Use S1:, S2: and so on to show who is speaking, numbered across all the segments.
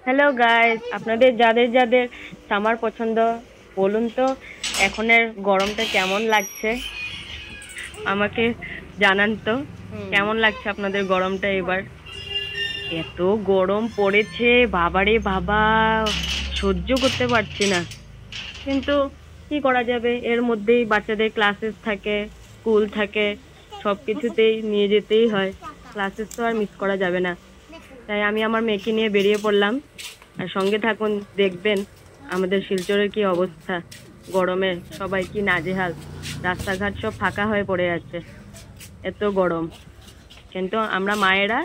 S1: Hello guys, আপনাদের যাদের যাদের সামার পছন্দ বলুন তো এখনের গরমটা কেমন লাগছে আমাকে জানান তো। কেমন লাগছে আপনাদের গরমটা এবার? এত গরম পড়েছে, বাবারে বাবা, সহ্য করতে পারছি না। কিন্তু কি করা যাবে, এর মধ্যেই বাচ্চাদের ক্লাসেস থাকে, স্কুল থাকে, সবকিছুতেই নিয়ে যেতেই হয়। ক্লাসেস তো আর মিস করা যাবে না। তাই আমি আমার মেয়েকে নিয়ে বেরিয়ে পড়লাম। আর সঙ্গে থাকুন, দেখবেন আমাদের শিলচরের কি অবস্থা। গরমে সবাই কি নাজেহাল, রাস্তাঘাট সব ফাঁকা হয়ে পড়ে আছে, এত গরম। কিন্তু আমরা মায়েরা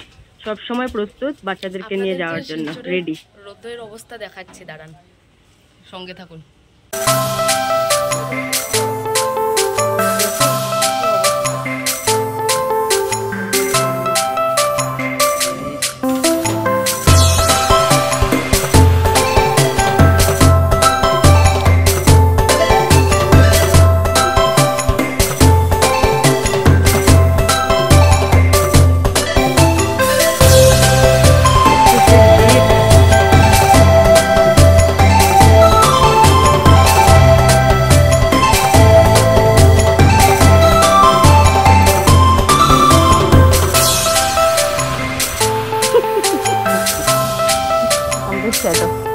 S1: সব সময় প্রস্তুত বাচ্চাদেরকে নিয়ে
S2: আপনাদেরকে
S1: যাওয়ার জন্য
S2: শিলচরের
S1: রেডি।
S2: রোদের অবস্থা দেখাচ্ছি, দাঁড়ান, সঙ্গে থাকুন।
S1: বুঝছে তো।